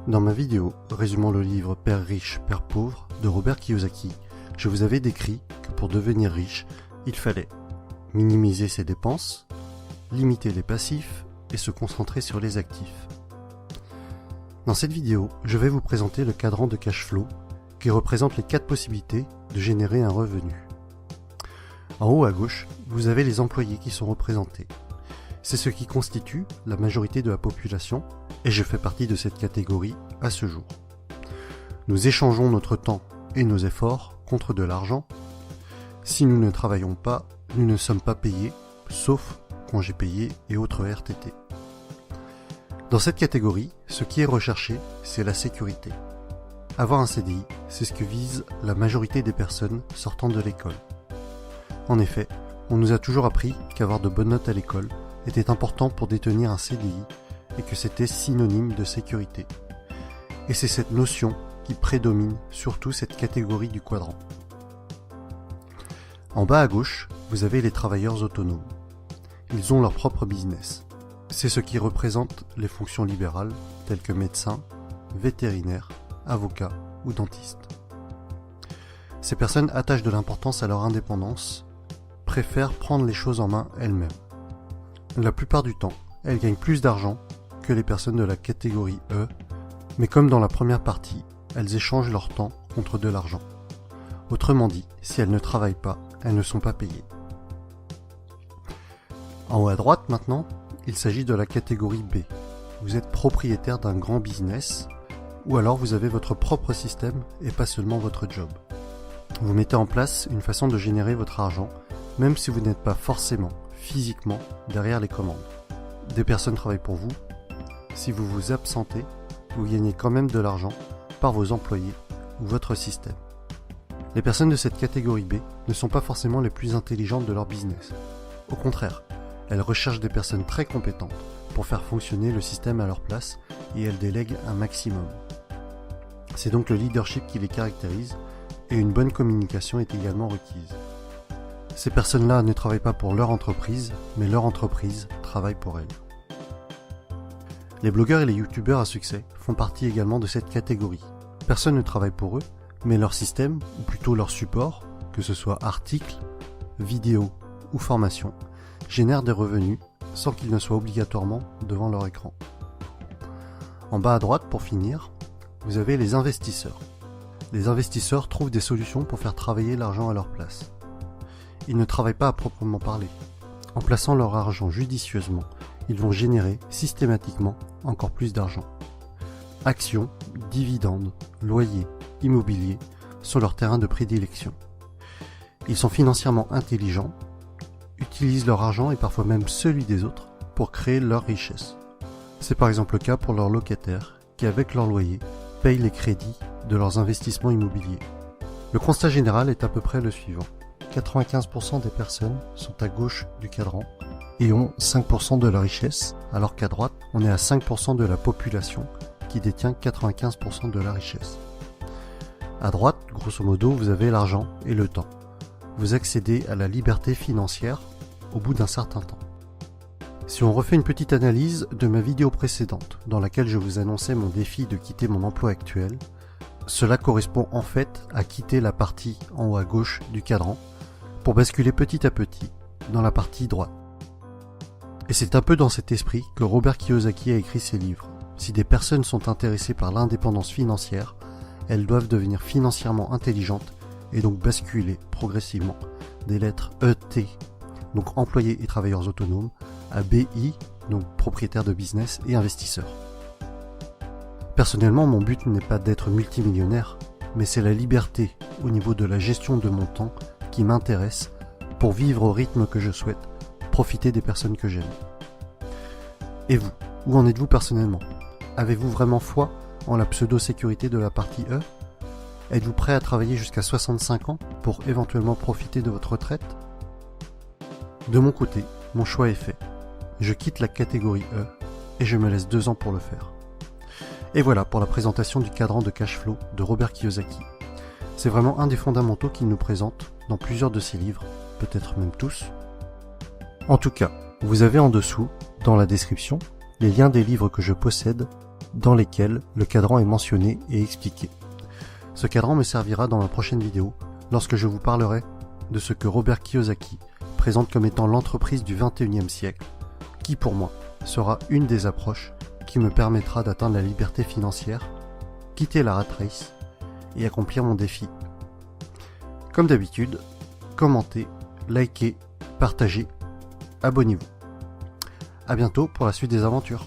Dans ma vidéo résumant le livre Père riche, Père pauvre de Robert Kiyosaki, je vous avais décrit que pour devenir riche, il fallait minimiser ses dépenses, limiter les passifs et se concentrer sur les actifs. Dans cette vidéo, je vais vous présenter le cadran de cash flow qui représente les 4 possibilités de générer un revenu. En haut à gauche, vous avez les employés qui sont représentés. C'est ce qui constitue la majorité de la population et je fais partie de cette catégorie à ce jour. Nous échangeons notre temps et nos efforts contre de l'argent. Si nous ne travaillons pas, nous ne sommes pas payés, sauf congés payés et autres RTT. Dans cette catégorie, ce qui est recherché, c'est la sécurité. Avoir un CDI, c'est ce que vise la majorité des personnes sortant de l'école. En effet, on nous a toujours appris qu'avoir de bonnes notes à l'école était important pour détenir un CDI et que c'était synonyme de sécurité. Et c'est cette notion qui prédomine surtout cette catégorie du quadrant. En bas à gauche, vous avez les travailleurs autonomes. Ils ont leur propre business. C'est ce qui représente les fonctions libérales telles que médecin, vétérinaire, avocat ou dentiste. Ces personnes attachent de l'importance à leur indépendance, préfèrent prendre les choses en main elles-mêmes. La plupart du temps, elles gagnent plus d'argent que les personnes de la catégorie E, mais comme dans la première partie, elles échangent leur temps contre de l'argent. Autrement dit, si elles ne travaillent pas, elles ne sont pas payées. En haut à droite maintenant, il s'agit de la catégorie B. Vous êtes propriétaire d'un grand business, ou alors vous avez votre propre système et pas seulement votre job. Vous mettez en place une façon de générer votre argent, même si vous n'êtes pas forcément, physiquement, derrière les commandes. Des personnes travaillent pour vous. Si vous vous absentez, vous gagnez quand même de l'argent par vos employés ou votre système. Les personnes de cette catégorie B ne sont pas forcément les plus intelligentes de leur business. Au contraire, elles recherchent des personnes très compétentes pour faire fonctionner le système à leur place et elles délèguent un maximum. C'est donc le leadership qui les caractérise et une bonne communication est également requise. Ces personnes-là ne travaillent pas pour leur entreprise, mais leur entreprise travaille pour elles. Les blogueurs et les youtubeurs à succès font partie également de cette catégorie. Personne ne travaille pour eux, mais leur système, ou plutôt leur support, que ce soit articles, vidéos ou formations, génère des revenus sans qu'ils ne soient obligatoirement devant leur écran. En bas à droite, pour finir, vous avez les investisseurs. Les investisseurs trouvent des solutions pour faire travailler l'argent à leur place. Ils ne travaillent pas à proprement parler. En plaçant leur argent judicieusement, ils vont générer systématiquement encore plus d'argent. Actions, dividendes, loyers, immobilier sont leurs terrains de prédilection. Ils sont financièrement intelligents, utilisent leur argent et parfois même celui des autres pour créer leur richesse. C'est par exemple le cas pour leurs locataires qui, avec leur loyer, payent les crédits de leurs investissements immobiliers. Le constat général est à peu près le suivant. 95% des personnes sont à gauche du cadran et ont 5% de la richesse, alors qu'à droite, on est à 5% de la population qui détient 95% de la richesse. À droite, grosso modo, vous avez l'argent et le temps. Vous accédez à la liberté financière au bout d'un certain temps. Si on refait une petite analyse de ma vidéo précédente, dans laquelle je vous annonçais mon défi de quitter mon emploi actuel, cela correspond en fait à quitter la partie en haut à gauche du cadran pour basculer petit à petit dans la partie droite. Et c'est un peu dans cet esprit que Robert Kiyosaki a écrit ses livres. Si des personnes sont intéressées par l'indépendance financière, elles doivent devenir financièrement intelligentes et donc basculer progressivement des lettres ET, donc employés et travailleurs autonomes, à BI, donc propriétaires de business et investisseurs. Personnellement, mon but n'est pas d'être multimillionnaire, mais c'est la liberté au niveau de la gestion de mon temps qui m'intéresse pour vivre au rythme que je souhaite, profiter des personnes que j'aime. Et vous, où en êtes-vous personnellement? Avez-vous vraiment foi en la pseudo-sécurité de la partie E? Êtes-vous prêt à travailler jusqu'à 65 ans pour éventuellement profiter de votre retraite? De mon côté, mon choix est fait. Je quitte la catégorie E et je me laisse 2 ans pour le faire. Et voilà pour la présentation du cadran de cash flow de Robert Kiyosaki. C'est vraiment un des fondamentaux qu'il nous présente dans plusieurs de ses livres, peut-être même tous. En tout cas, vous avez en dessous, dans la description, les liens des livres que je possède dans lesquels le cadran est mentionné et expliqué. Ce cadran me servira dans ma prochaine vidéo lorsque je vous parlerai de ce que Robert Kiyosaki présente comme étant l'entreprise du 21e siècle, qui pour moi sera une des approches qui me permettra d'atteindre la liberté financière, quitter la rat race et accomplir mon défi. Comme d'habitude, commentez, likez, partagez, abonnez-vous. À bientôt pour la suite des aventures.